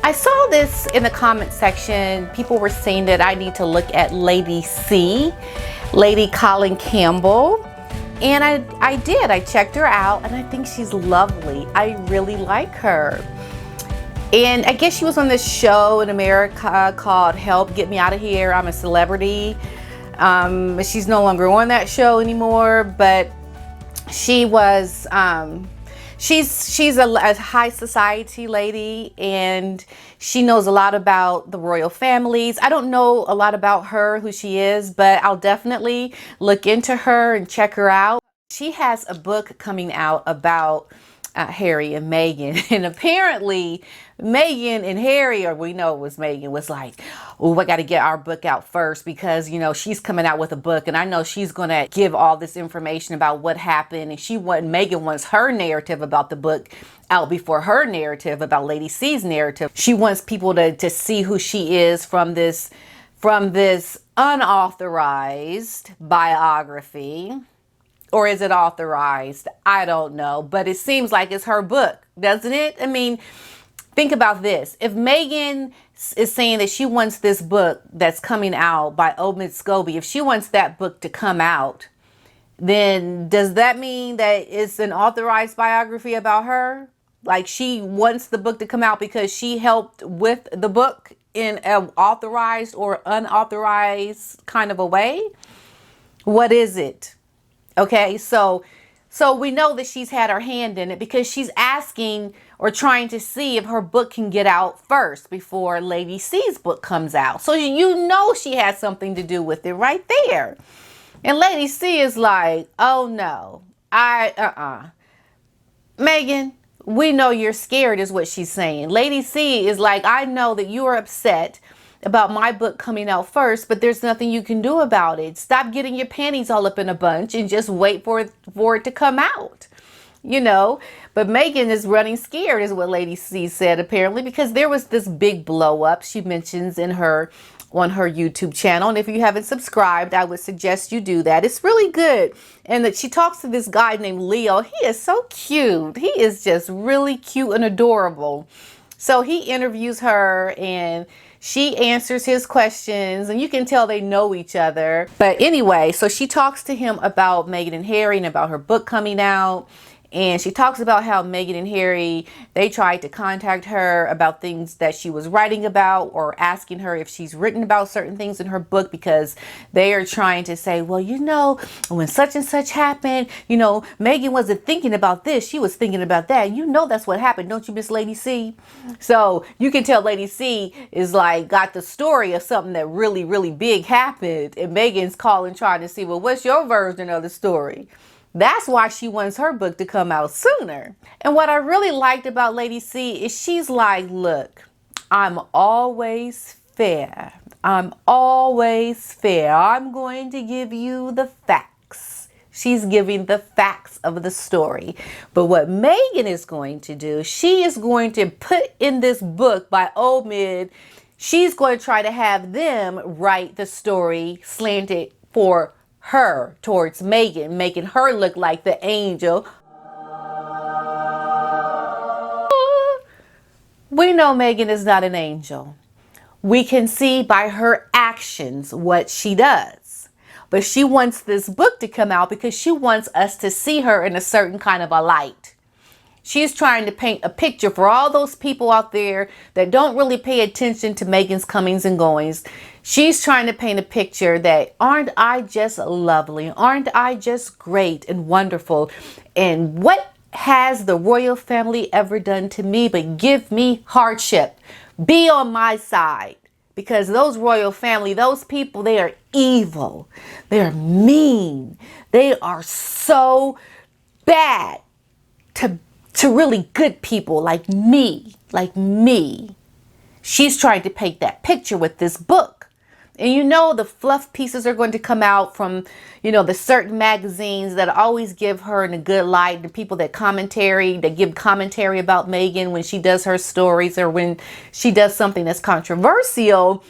I saw this in the comment section. People were saying that I need to look at Lady C, Lady Colin Campbell. And I did. I checked her out and I think she's lovely. I really like her. And I guess she was on this show in America called Help, Get Me Out of Here, I'm a Celebrity. She's no longer on that show anymore, but she was, she's a high society lady, and she knows a lot about the royal families. I don't know a lot about her, who she is, but I'll definitely look into her and check her out. She has a book coming out about Harry and Meghan, and apparently Meghan and Harry, or we know it was Meghan, was like, oh, I got to get our book out first because, you know, she's coming out with a book and I know she's going to give all this information about what happened, and Meghan wants her narrative about the book out before her narrative about Lady C's narrative. She wants people to see who she is from this unauthorized biography. Or is it authorized? I don't know. But it seems like it's her book, doesn't it? I mean, think about this. If Meghan is saying that she wants this book that's coming out by Omid Scobie, if she wants that book to come out, then does that mean that it's an authorized biography about her? Like she wants the book to come out because she helped with the book in an authorized or unauthorized kind of a way? What is it? Okay, so we know that she's had her hand in it because she's asking or trying to see if her book can get out first before Lady C's book comes out. So you know she has something to do with it right there. And Lady C is like, oh no, Meghan, we know you're scared is what she's saying. Lady C is like, I know that you are upset about my book coming out first, but there's nothing you can do about it. Stop getting your panties all up in a bunch and just wait for it to come out, you know. But Meghan is running scared is what Lady C said, apparently, because there was this big blow up she mentions on her YouTube channel. And if you haven't subscribed, I would suggest you do that. It's really good. And that she talks to this guy named Leo. He is so cute. He is just really cute and adorable. So he interviews her and she answers his questions, and you can tell they know each other. But anyway, so she talks to him about Meghan and Harry and about her book coming out. And she talks about how Meghan and Harry, they tried to contact her about things that she was writing about or asking her if she's written about certain things in her book, because they are trying to say, well, you know, when such and such happened, you know, Meghan wasn't thinking about this. She was thinking about that. You know, that's what happened. Don't you miss Lady C? So you can tell Lady C is like got the story of something that really, really big happened. And Meghan's calling trying to see, well, what's your version of the story? That's why she wants her book to come out sooner. And what I really liked about Lady C is she's like, look, I'm always fair. I'm always fair. I'm going to give you the facts. She's giving the facts of the story. But what Meghan is going to do, she is going to put in this book by Omid, she's going to try to have them write the story slanted for her towards Meghan, making her look like the angel. We know Meghan is not an angel. We can see by her actions what she does. But she wants this book to come out because she wants us to see her in a certain kind of a light. She's trying to paint a picture for all those people out there that don't really pay attention to Meghan's comings and goings. She's trying to paint a picture that, aren't I just lovely? Aren't I just great and wonderful? And what has the royal family ever done to me but give me hardship? Be on my side. Because those royal family, those people, they are evil. They are mean. They are so bad to really good people like me. She's trying to paint that picture with this book. And you know the fluff pieces are going to come out from, you know, the certain magazines that always give her in a good light. The people that give commentary about Meghan when she does her stories or when she does something that's controversial.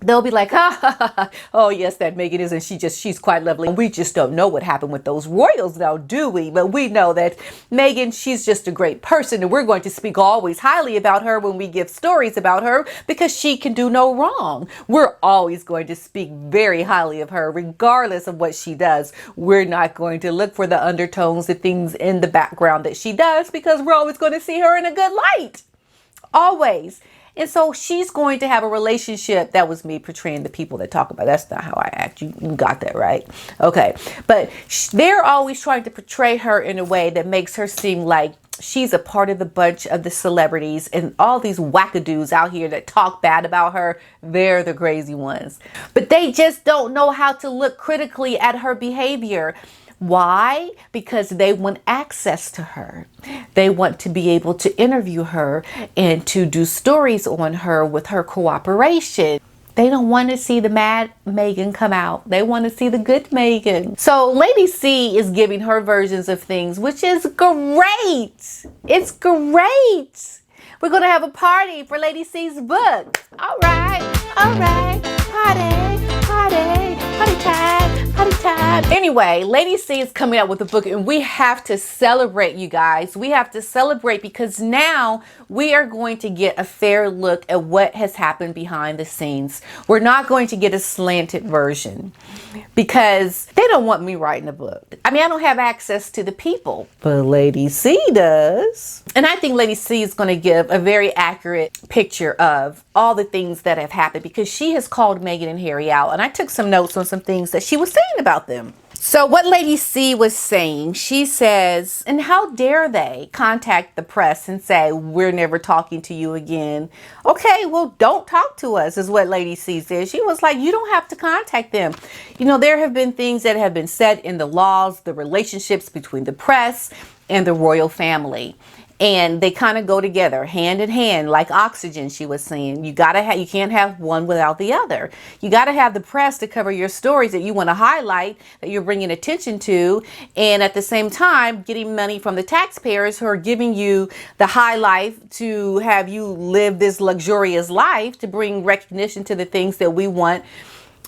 they'll be like, ha, ha, ha, ha. Oh yes, that Meghan is, and she's quite lovely. We just don't know what happened with those royals now, do we? But we know that Meghan, she's just a great person, and we're going to speak always highly about her when we give stories about her, because she can do no wrong. We're always going to speak very highly of her, regardless of what she does. We're not going to look for the undertones, the things in the background that she does, because we're always going to see her in a good light. Always. And so she's going to have a relationship. That was me portraying the people that talk about. That's not how I act. You got that right. Okay. But they're always trying to portray her in a way that makes her seem like she's a part of the bunch of the celebrities, and all these wackadoos out here that talk bad about her. They're the crazy ones. But they just don't know how to look critically at her behavior. Why? Because they want access to her. They want to be able to interview her and to do stories on her with her cooperation. They don't want to see the mad Meghan come out. They want to see the good Meghan. So Lady C is giving her versions of things, which is great. It's great. We're going to have a party for Lady C's book. All right. Party, party, party time, party time. Anyway, Lady C is coming out with a book, and we have to celebrate, you guys. We have to celebrate, because now we are going to get a fair look at what has happened behind the scenes. We're not going to get a slanted version, because they don't want me writing a book. I mean, I don't have access to the people, but Lady C does. And I think Lady C is going to give a very accurate picture of all the things that have happened, because she has called Meghan and Harry out, and I took some notes on some things that she was saying about them. So what Lady C was saying, she says, and how dare they contact the press and say, we're never talking to you again. Okay, well, don't talk to us, is what Lady C said. She was like, you don't have to contact them. You know, there have been things that have been said in the laws, the relationships between the press and the royal family. And they kind of go together, hand in hand, like oxygen, she was saying. You can't have one without the other. You got to have the press to cover your stories that you want to highlight, that you're bringing attention to, and at the same time, getting money from the taxpayers who are giving you the high life to have you live this luxurious life, to bring recognition to the things that we want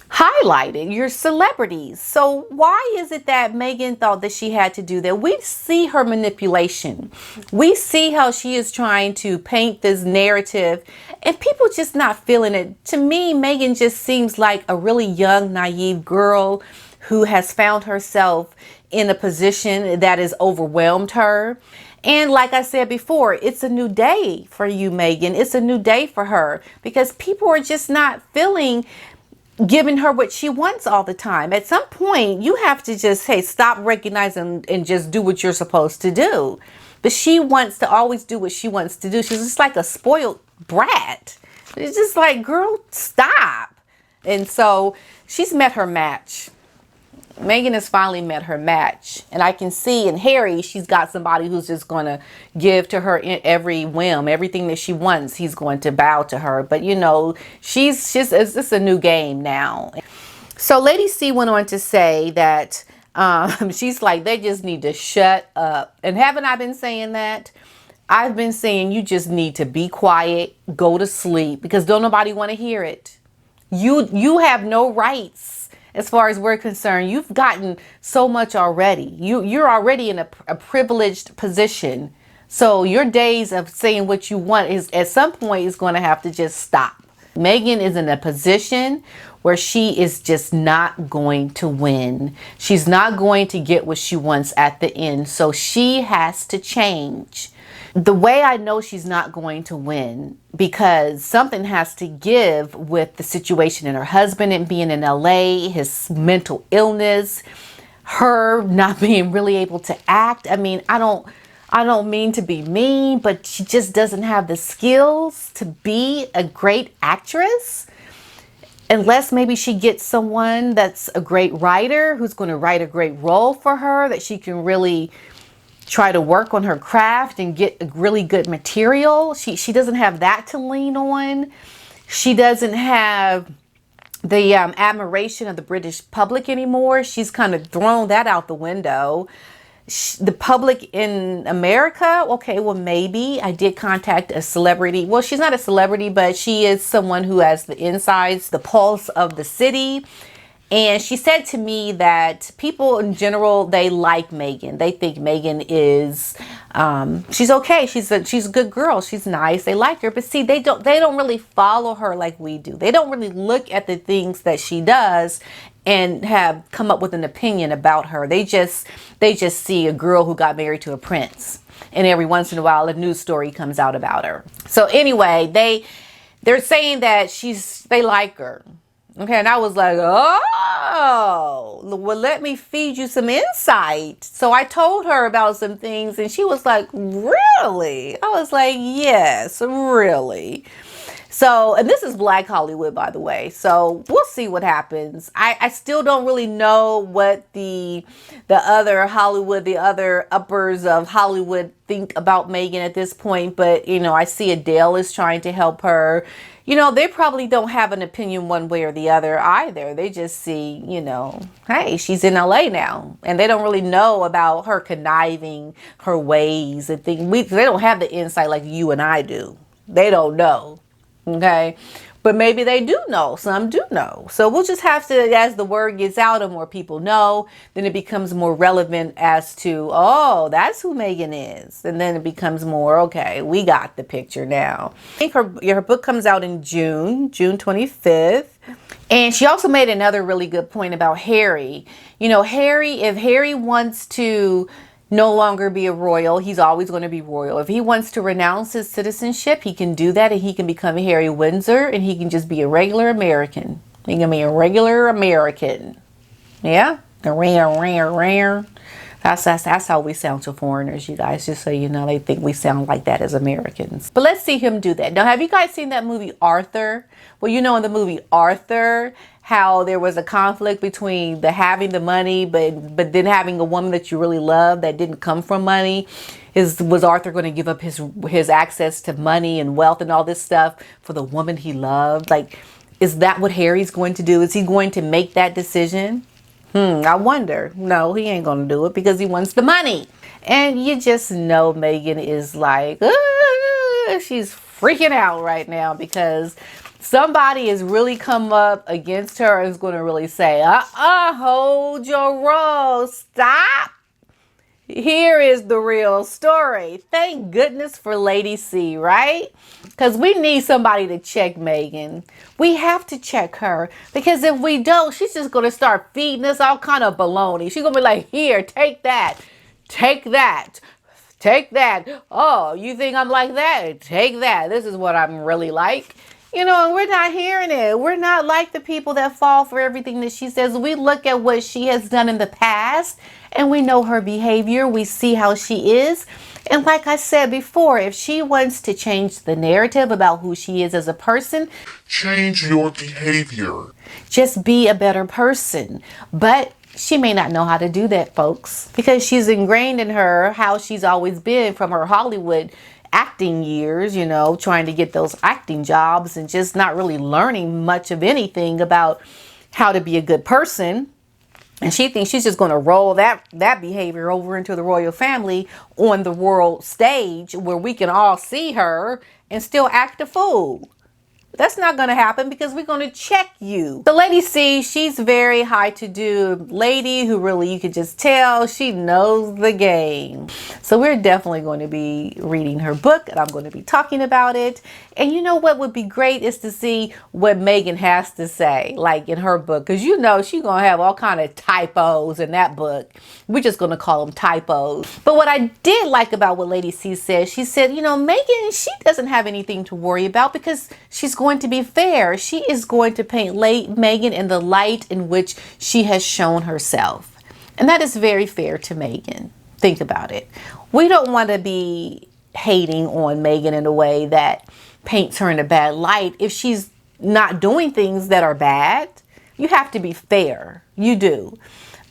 highlighted, your celebrities. So why is it that Meghan thought that she had to do that? We see her manipulation. We see how she is trying to paint this narrative, and people just not feeling it. To me, Meghan just seems like a really young, naive girl who has found herself in a position that has overwhelmed her. And like I said before, it's a new day for you, Meghan. It's a new day for her, because people are just not giving her what she wants all the time. At some point, you have to just, hey, stop recognizing and just do what you're supposed to do. But she wants to always do what she wants to do. She's just like a spoiled brat. It's just like, girl, stop. And so she's met her match. Meghan has finally met her match. And I can see in Harry, she's got somebody who's just going to give to her every whim, everything that she wants. He's going to bow to her. But, you know, it's just a new game now. So Lady C went on to say that she's like, they just need to shut up. And haven't I been saying that? I've been saying you just need to be quiet, go to sleep, because don't nobody want to hear it. You have no rights. As far as we're concerned, you've gotten so much already. You're already in a privileged position. So your days of saying what you want is at some point is going to have to just stop. Meghan is in a position where she is just not going to win. She's not going to get what she wants at the end. So she has to change. The way I know she's not going to win, because something has to give with the situation in her husband and being in LA, his mental illness, her not being really able to act. I mean, I don't mean to be mean, but she just doesn't have the skills to be a great actress. Unless maybe she gets someone that's a great writer, who's going to write a great role for her, that she can really try to work on her craft and get a really good material. She doesn't have that to lean on. She doesn't have the admiration of the British public anymore. She's kind of thrown that out the window. the public in America, okay, well, maybe. I did contact a celebrity. Well, she's not a celebrity, but she is someone who has the insides, the pulse of the city. And she said to me that people in general, they like Meghan. They think Meghan is, she's okay. She's a good girl. She's nice. They like her. But see, they don't really follow her like we do. They don't really look at the things that she does and have come up with an opinion about her. They just see a girl who got married to a prince. And every once in a while, a news story comes out about her. So anyway, they're saying that they like her. Okay, and I was like, oh, well, let me feed you some insight. So I told her about some things, and she was like, really? I was like, yes, really. So, and this is Black Hollywood, by the way. So we'll see what happens. I still don't really know what the other Hollywood, the other uppers of Hollywood think about Meghan at this point. But, you know, I see Adele is trying to help her. You know, they probably don't have an opinion one way or the other either. They just see, you know, hey, she's in LA now. And they don't really know about her conniving, her ways and things. They don't have the insight like you and I do. They don't know. Okay, but maybe they do know. Some do know. So we'll just have to, as the word gets out and more people know, then it becomes more relevant as to, oh, that's who Meghan is. And then it becomes more, okay, we got the picture now. I think her book comes out in June 25th. And she also made another really good point about Harry. You know, if Harry wants to no longer be a royal, he's always going to be royal. If he wants to renounce his citizenship, he can do that, and he can become Harry Windsor, and he can just be a regular American. He can be a regular American. Yeah? That's how we sound to foreigners, you guys, just so you know. They think we sound like that as Americans. But let's see him do that. Now, have you guys seen that movie Arthur? Well, you know, in the movie Arthur, how there was a conflict between having the money, but then having a woman that you really love that didn't come from money. Was Arthur going to give up his access to money and wealth and all this stuff for the woman he loved? Like, is that what Harry's going to do? Is he going to make that decision? I wonder. No, he ain't going to do it because he wants the money. And you just know Meghan is like, she's freaking out right now because somebody has really come up against her and is going to really say, hold your roll, stop. Here is the real story. Thank goodness for Lady C, right? Because we need somebody to check Meghan. We have to check her, because if we don't, she's just going to start feeding us all kind of baloney. She's going to be like, here, take that, take that. Take that. Oh, you think I'm like that? Take that. This is what I'm really like. You know, and we're not hearing it. We're not like the people that fall for everything that she says. We look at what she has done in the past and we know her behavior. We see how she is. And like I said before, if she wants to change the narrative about who she is as a person, change your behavior. Just be a better person. But she may not know how to do that, folks, because she's ingrained in her how she's always been from her Hollywood acting years, you know, trying to get those acting jobs and just not really learning much of anything about how to be a good person. And she thinks she's just going to roll that behavior over into the royal family on the world stage where we can all see her and still act a fool. That's not going to happen because we're going to check you. The Lady C, she's very high to do lady who really, you can just tell she knows the game. So we're definitely going to be reading her book and I'm going to be talking about it. And you know what would be great is to see what Meghan has to say, like in her book, because you know she's going to have all kind of typos in that book. We're just going to call them typos. But what I did like about what Lady C said, she said, you know, Meghan, she doesn't have anything to worry about because she's going to be fair. She is going to paint Meghan in the light in which she has shown herself. And that is very fair to Meghan. Think about it. We don't want to be hating on Meghan in a way that paints her in a bad light. If she's not doing things that are bad, you have to be fair. You do.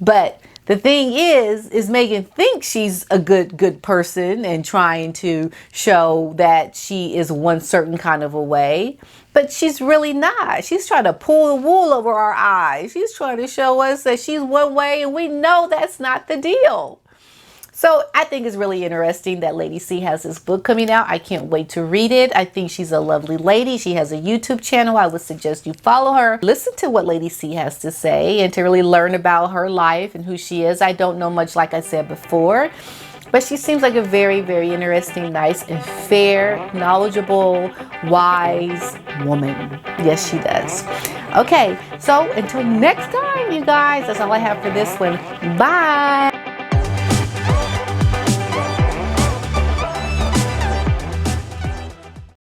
But the thing is Meghan thinks she's a good person and trying to show that she is one certain kind of a way, but she's really not. She's trying to pull the wool over our eyes. She's trying to show us that she's one way and we know that's not the deal. So I think it's really interesting that Lady C has this book coming out. I can't wait to read it. I think she's a lovely lady. She has a YouTube channel. I would suggest you follow her. Listen to what Lady C has to say and to really learn about her life and who she is. I don't know much, like I said before, but she seems like a very, very interesting, nice and fair, knowledgeable, wise woman. Yes, she does. Okay, so until next time, you guys, that's all I have for this one. Bye.